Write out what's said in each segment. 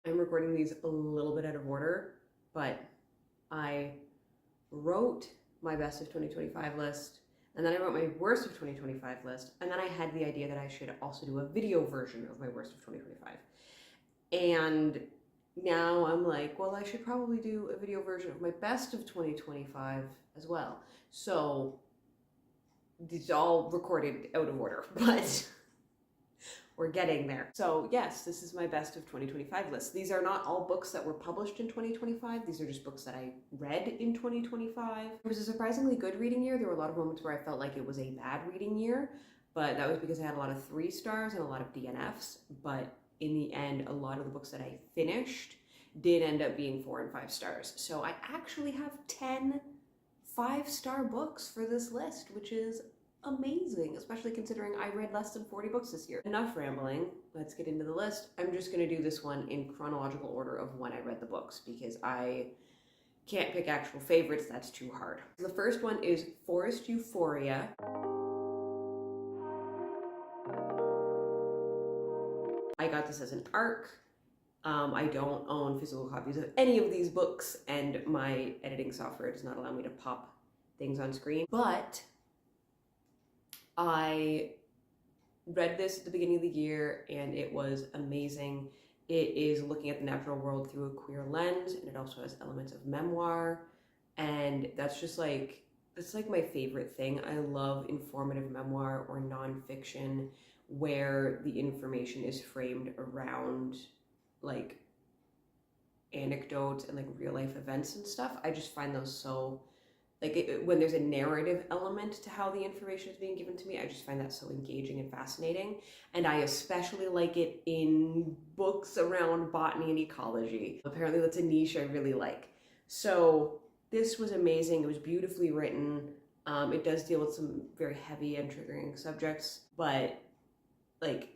I'm recording these a little bit out of order, but I wrote my best of 2025 list, and then I wrote my worst of 2025 list, and then I had the idea that I should also do a video version of my worst of 2025. And now I'm like, well, I should probably do a video version of my best of 2025 as well. So it's all recorded out of order, but we're getting there. So yes, this is my best of 2025 list. These are not all books that were published in 2025. These are just books that I read in 2025. It was a surprisingly good reading year. There were a lot of moments where I felt like it was a bad reading year, but that was because I had a lot of 3 stars and a lot of DNFs. But in the end, a lot of the books that I finished did end up being 4 and 5 stars. So I actually have 10 5-star books for this list, which is amazing, especially considering I read less than 40 books this year. Enough rambling, let's get into the list. I'm just going to do this one in chronological order of when I read the books because I can't pick actual favorites, that's too hard. The first one is Forest Euphoria. I got this as an ARC. I don't own physical copies of any of these books, and my editing software does not allow me to pop things on screen, but I read this at the beginning of the year and it was amazing. It is looking at the natural world through a queer lens, and it also has elements of memoir, and that's like my favorite thing. I love informative memoir or nonfiction where the information is framed around like anecdotes and like real life events and stuff. I just find those so when there's a narrative element to how the information is being given to me, I just find that so engaging and fascinating. And I especially like it in books around botany and ecology. Apparently that's a niche I really like. So this was amazing. It was beautifully written. It does deal with some very heavy and triggering subjects, but like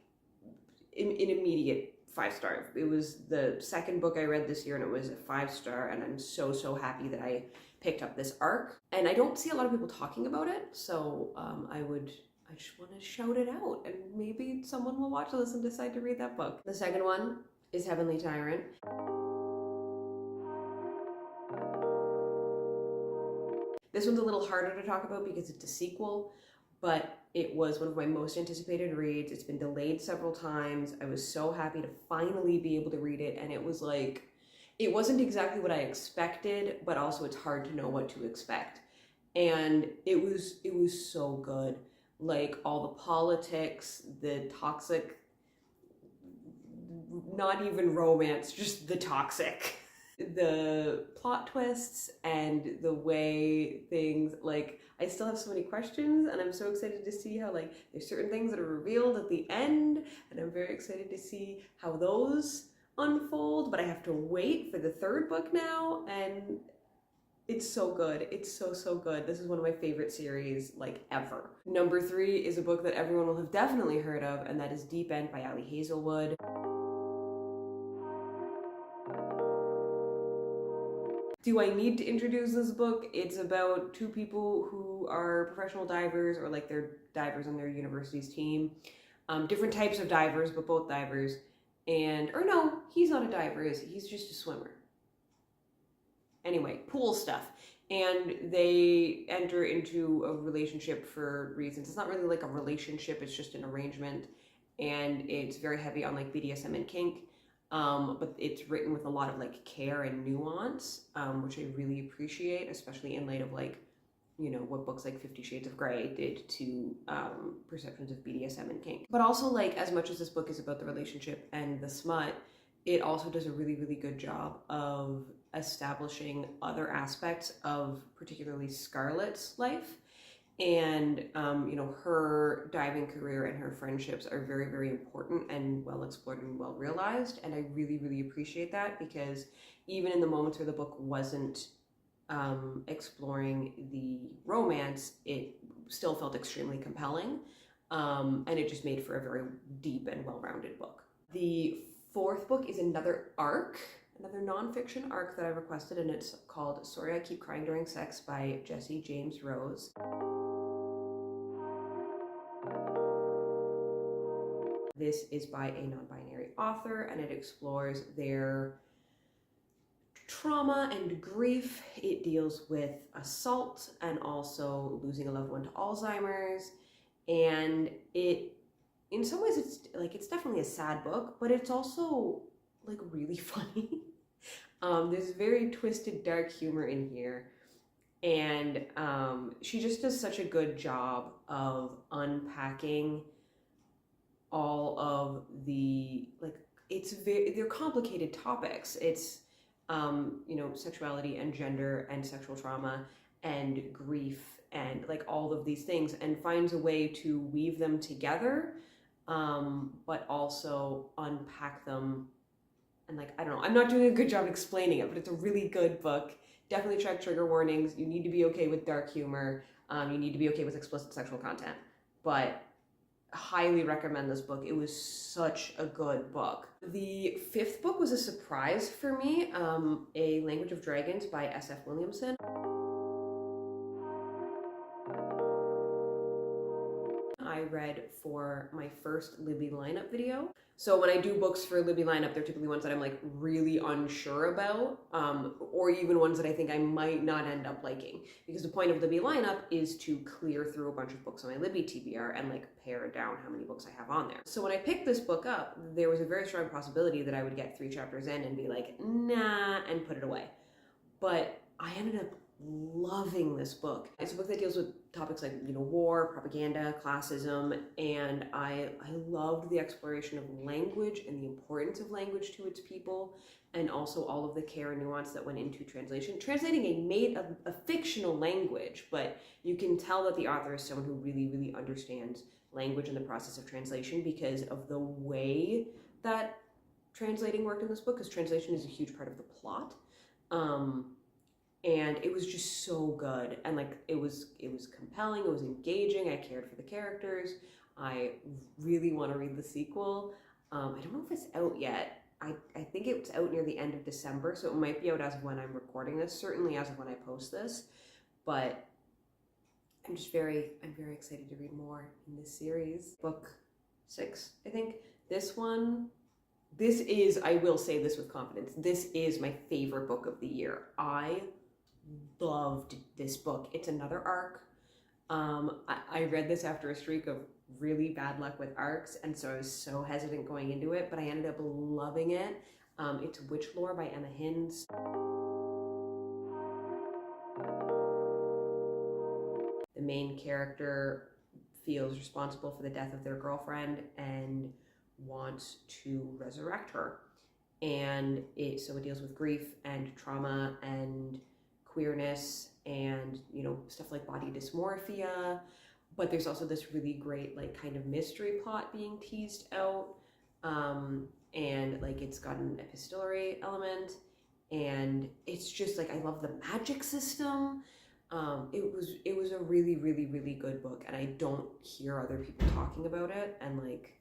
in immediate 5-star. It was the second book I read this year and it was a 5-star, and I'm so happy that I picked up this ARC. And I don't see a lot of people talking about it, so I just want to shout it out, and maybe someone will watch this and decide to read that book. The second one is Heavenly Tyrant. This one's a little harder to talk about because it's a sequel, but it was one of my most anticipated reads. It's been delayed several times. I was so happy to finally be able to read it, and it was like, it wasn't exactly what I expected, but also it's hard to know what to expect. And it was so good. Like all the politics, the toxic, not even romance, just the toxic. The plot twists and the way things, like, I still have so many questions, and I'm so excited to see how, like, there's certain things that are revealed at the end, and I'm very excited to see how those unfold, but I have to wait for the 3rd book now, and it's so good. It's so good. This is one of my favorite series, like, ever. Number 3 is a book that everyone will have definitely heard of, and that is Deep End by Ali Hazelwood. Do I need to introduce this book? It's about 2 people who are professional divers, or like they're divers on their university's team. Different types of divers, but both divers. Or no, he's not a diver, is he? He's just a swimmer. Anyway, pool stuff. And they enter into a relationship for reasons. It's not really like a relationship, it's just an arrangement. And it's very heavy on like BDSM and kink. But it's written with a lot of like care and nuance, which I really appreciate, especially in light of like, you know, what books like 50 Shades of Grey did to perceptions of BDSM and kink. But also, like, as much as this book is about the relationship and the smut, it also does a really good job of establishing other aspects of particularly Scarlett's life. And, you know, her diving career and her friendships are very important and well explored and well realized. And I really appreciate that, because even in the moments where the book wasn't exploring the romance, it still felt extremely compelling. And it just made for a very deep and well-rounded book. The 4th book is another ARC, another nonfiction ARC that I requested, and it's called Sorry I Keep Crying During Sex by Jesse James Rose. This is by a non-binary author, and it explores their trauma and grief. It deals with assault and also losing a loved one to Alzheimer's. And in some ways, it's definitely a sad book, but it's also like really funny. There's very twisted, dark humor in here. And she just does such a good job of unpacking all of the, like, they're complicated topics. It's, sexuality and gender and sexual trauma and grief and like all of these things, and finds a way to weave them together, but also unpack them. And like, I don't know, I'm not doing a good job explaining it, but it's a really good book. Definitely check trigger warnings. You need to be okay with dark humor. You need to be okay with explicit sexual content. But highly recommend this book. It was such a good book. The fifth book was a surprise for me. A Language of Dragons by S.F. Williamson. I read for my first Libby lineup video. So when I do books for Libby lineup, they're typically ones that I'm like really unsure about, or even ones that I think I might not end up liking. Because the point of Libby lineup is to clear through a bunch of books on my Libby TBR and like pare down how many books I have on there. So when I picked this book up, there was a very strong possibility that I would get 3 chapters in and be like, nah, and put it away. But I ended up loving this book. It's a book that deals with topics like, war, propaganda, classism, and I loved the exploration of language and the importance of language to its people, and also all of the care and nuance that went into translation. Translating a fictional language, but you can tell that the author is someone who really, really understands language and the process of translation because of the way that translating worked in this book, because translation is a huge part of the plot. And it was just so good, and like it was compelling, it was engaging, I cared for the characters. I really want to read the sequel. I don't know if it's out yet. I think it's out near the end of December, so it might be out as of when I'm recording this, certainly as of when I post this. But I'm very excited to read more in this series. Book 6, I think. This is, I will say this with confidence, this is my favorite book of the year. I loved this book. It's another arc. I read this after a streak of really bad luck with arcs, and so I was so hesitant going into it, but I ended up loving it. It's Witch Lore by Emma Hinds. The main character feels responsible for the death of their girlfriend and wants to resurrect her. And it deals with grief and trauma and queerness and stuff like body dysmorphia, but there's also this really great like kind of mystery plot being teased out, and like it's got an epistolary element, and it's just like I love the magic system. It was a really, really, really good book, and I don't hear other people talking about it, and like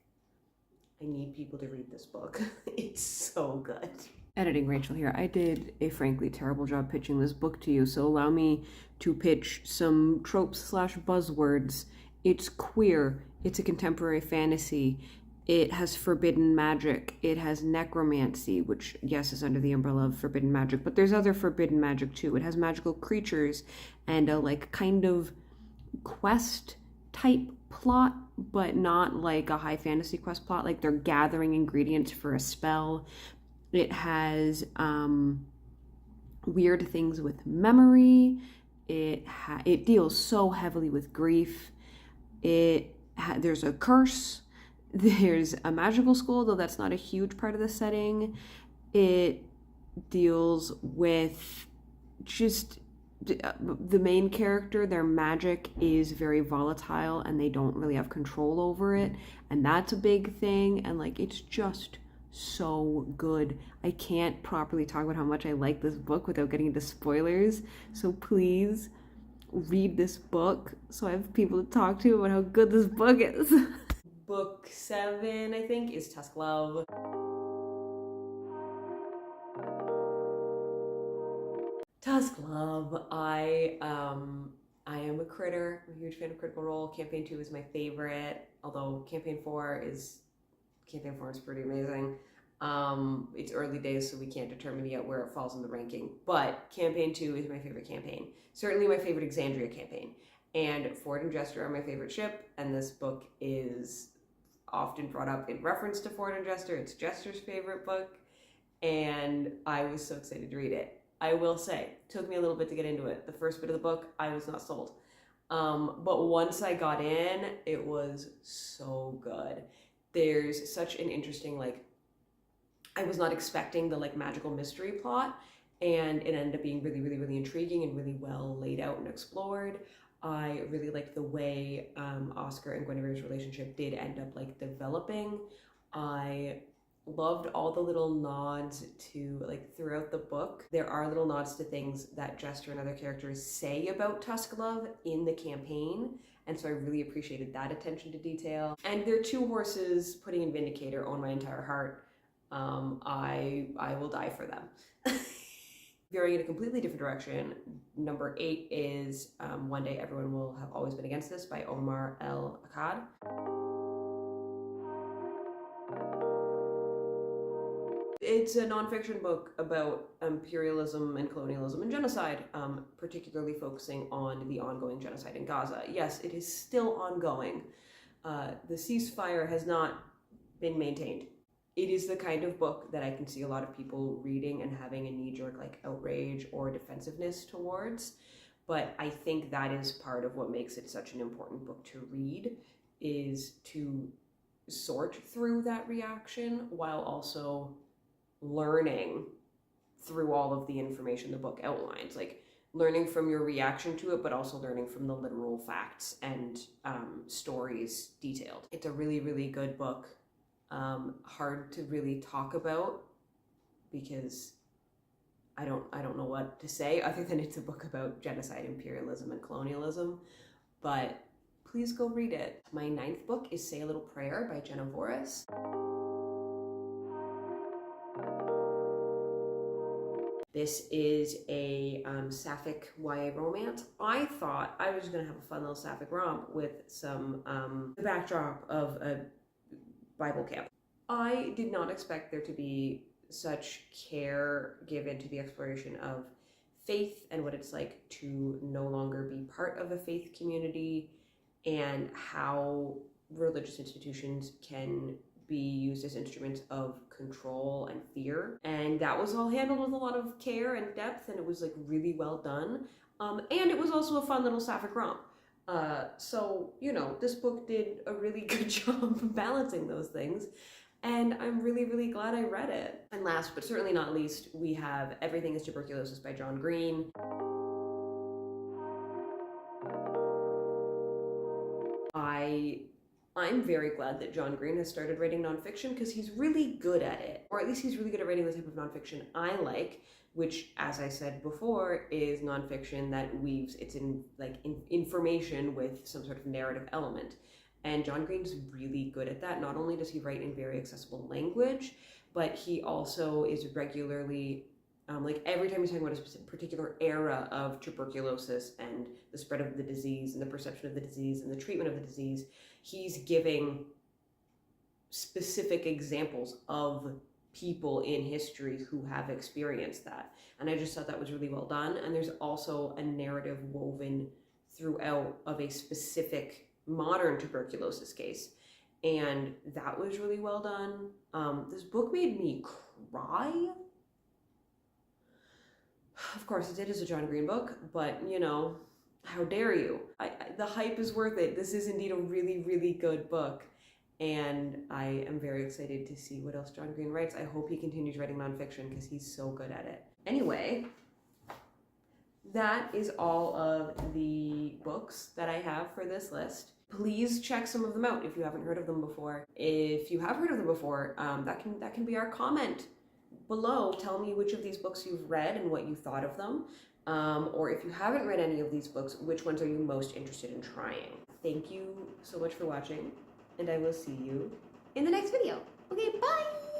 I need people to read this book. It's so good. Editing Rachel here. I did a frankly terrible job pitching this book to you, so allow me to pitch some tropes / buzzwords. It's queer. It's a contemporary fantasy. It has forbidden magic. It has necromancy, which, yes, is under the umbrella of forbidden magic, but there's other forbidden magic too. It has magical creatures and a like kind of quest type plot, but not like a high fantasy quest plot. Like they're gathering ingredients for a spell. It has weird things with memory. It deals so heavily with grief. There's a curse. There's a magical school, though that's not a huge part of the setting. It deals with just the main character. Their magic is very volatile and they don't really have control over it. And that's a big thing. And like, it's just so good. I can't properly talk about how much I like this book without getting into spoilers. So please read this book so I have people to talk to about how good this book is. Book 7, I think, is Tusk Love. Tusk Love. I am a critter. I'm a huge fan of Critical Role. Campaign 2 is my favorite, although Campaign 4 is Campaign 4 is pretty amazing. It's early days, so we can't determine yet where it falls in the ranking. But Campaign 2 is my favorite campaign. Certainly my favorite Exandria campaign. And Ford and Jester are my favorite ship, and this book is often brought up in reference to Ford and Jester. It's Jester's favorite book, and I was so excited to read it. I will say, it took me a little bit to get into it. The first bit of the book, I was not sold. But once I got in, it was so good. There's such an interesting, like, I was not expecting the like magical mystery plot, and it ended up being really, really, really intriguing and really well laid out and explored. I really liked the way Oscar and Guinevere's relationship did end up like developing. I loved all the little nods to like throughout the book. There are little nods to things that Jester and other characters say about Tusklove in the campaign. And so I really appreciated that attention to detail. And their two horses, Pudding and Vindicator, own my entire heart. I will die for them. Veering in a completely different direction, number 8 is One Day Everyone Will Have Always Been Against This by Omar El Akkad. It's a nonfiction book about imperialism and colonialism and genocide, particularly focusing on the ongoing genocide in Gaza. Yes, it is still ongoing. The ceasefire has not been maintained. It is the kind of book that I can see a lot of people reading and having a knee-jerk like outrage or defensiveness towards. But I think that is part of what makes it such an important book to read, is to sort through that reaction while also learning through all of the information the book outlines. Like learning from your reaction to it, but also learning from the literal facts and stories detailed. It's a really, really good book. Hard to really talk about because I don't know what to say other than it's a book about genocide, imperialism, and colonialism, but please go read it. My 9th book is Say a Little Prayer by Jenna Voris. This is a sapphic YA romance. I thought I was gonna have a fun little sapphic romp with some the backdrop of a Bible camp. I did not expect there to be such care given to the exploration of faith and what it's like to no longer be part of a faith community and how religious institutions can be used as instruments of control and fear. And that was all handled with a lot of care and depth, and it was like really well done. And it was also a fun little sapphic romp. So, you know, this book did a really good job balancing those things, and I'm really, really glad I read it. And last but certainly not least, we have Everything is Tuberculosis by John Green. I'm very glad that John Green has started writing nonfiction because he's really good at it, or at least he's really good at writing the type of nonfiction I like, which, as I said before, is nonfiction that weaves its information with some sort of narrative element. And John Green's really good at that. Not only does he write in very accessible language, but he also is regularly, like every time he's talking about a particular era of tuberculosis and the spread of the disease and the perception of the disease and the treatment of the disease, he's giving specific examples of people in history who have experienced that. And I just thought that was really well done. And there's also a narrative woven throughout of a specific modern tuberculosis case. And that was really well done. This book made me cry. Of course, it is a John Green book, but you know, how dare you? The hype is worth it. This is indeed a really, really good book. And I am very excited to see what else John Green writes. I hope he continues writing nonfiction because he's so good at it. Anyway, that is all of the books that I have for this list. Please check some of them out if you haven't heard of them before. If you have heard of them before, that can be our comment below. Tell me which of these books you've read and what you thought of them. Or if you haven't read any of these books, which ones are you most interested in trying? Thank you so much for watching, and I will see you in the next video. Okay, bye!